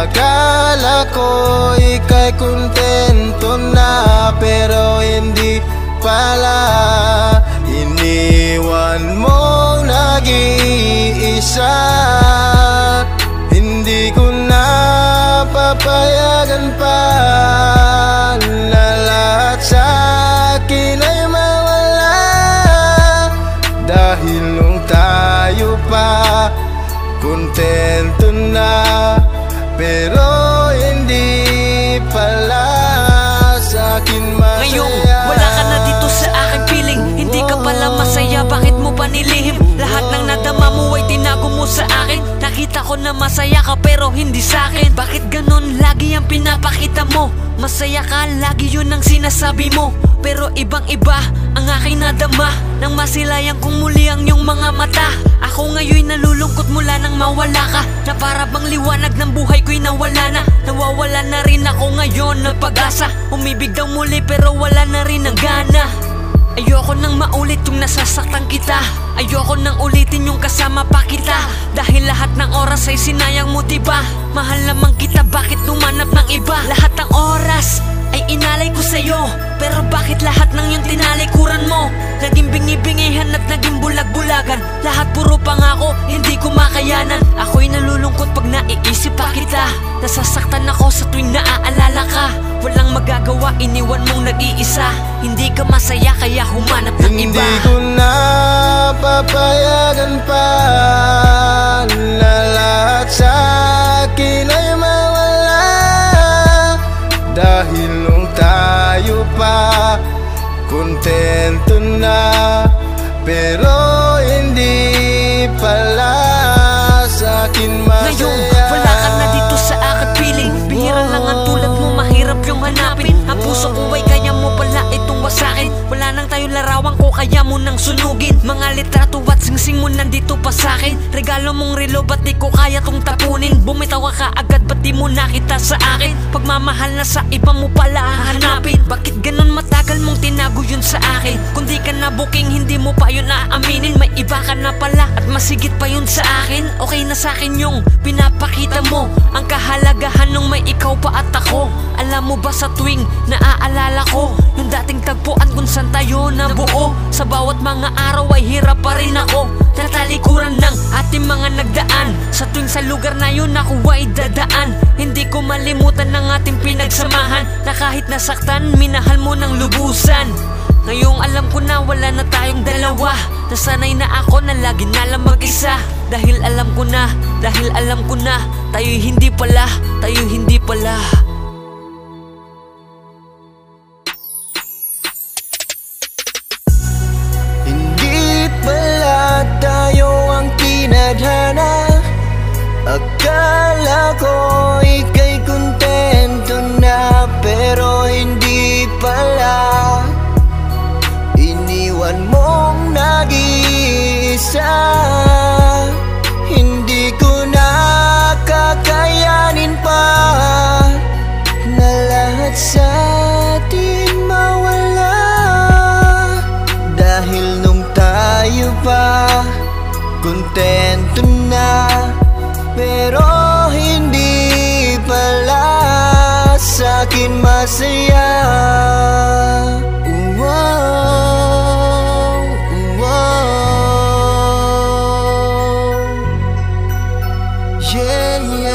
Akala ko ika'y kontento na, pero hindi pala. Iniwan mong nag-iisa. Hindi ko na papayagan pa na lahat sa akin ay mawala. Dahil nung tayo pa kontento na, pero hindi pala sa akin masaya. Ngayong wala ka na dito sa akin piling, hindi ka pala masaya, bakit mo pa nilihim? Lahat ng nadama mo ay tinago mo sa akin. Nakita ko na masaya ka pero hindi sa akin. Bakit ganon lagi ang pinapakita mo? Masaya ka, lagi yun ang sinasabi mo, pero ibang iba ang aking nadama. Nang masilayan kong muli ang iyong mga mata, ako ngayon nalulungkot mula nang mawala ka. Na para bang liwanag ng buhay ko'y nawala na. Nawawala na rin ako ngayon ng pag-asa. Umibig daw muli pero wala na rin ang gana. Ayoko nang maulit yung nasasaktan kita. Ayoko nang ulitin yung kasama pa kita. Dahil lahat ng oras ay sinayang mo, diba? Mahal naman kita, bakit lumanap ng iba? Lahat ng oras ay inalay ko sa'yo, pero bakit lahat ng yung tinalikuran mo? Naging bingi-bingihan at naging bulag-bulagan. Lahat puro pangako, hindi ko makayanan. Ako'y nalulungkot pag naiisip pa kita. Nasasaktan ako sa tuwing naaalala ka. Walang magagawa, iniwan mong nag-iisa. Hindi ka masaya kaya humanap ng iba. Hindi ko na papayagan pa na lahat sa akin ay mawala. Dahil nung tayo pa kontento na, pero hindi pala sa akin masaya. Ngayon, wala ka na dito sa akin piling. Bihira lang ang tulad mo, mahirap yung hanapin. Ang puso ko ay kaya mo pala itong wasakin. Wala nang tayo larawan ko, kaya mo nang sunugin. Mga litrato at singsing mo nandito pa sa'kin. Regalo mong relo, ba't di ko kaya tong tapunin? Bumitaw ka agad, ba't di mo nakita sa akin? Pagmamahal na sa iba mo pala hahanapin. Bakit ganon matagal mong tinago yun sa akin? Kung di ka na booking, hindi mo pa yun aaminin. May iba ka na pala at masigit pa yun sa akin. Okay na sa'kin yung pinapakita mo, ang kahalagahan nung may ikaw pa at ako. Alam mo ba sa tuwing naaalala ko yung dating tagpuan kung saan tayo nabuo? Sa bawat mga araw ay hirap pa rin ako. Tatalikuran ng ating mga nagdaan. Sa tuwing sa lugar na yun ako ay dadaan. Hindi ko malimutan ng ating pinagsamahan, na kahit nasaktan, minahal mo ng lubusan. Ngayong alam ko na wala na tayong dalawa. Nasanay na ako na lagi na lang mag-isa. Dahil alam ko na, tayo'y hindi pala, Hindi pala tayo ang tinadhana. Akala ko ika'y kontento na, pero hindi pala. Iniwan mong nag-iisa. Hindi ko na kakayanin pa na lahat sa atin mawala. Dahil nung tayo pa kontento na, pero hindi pala sa akin masaya. Yeah, yeah.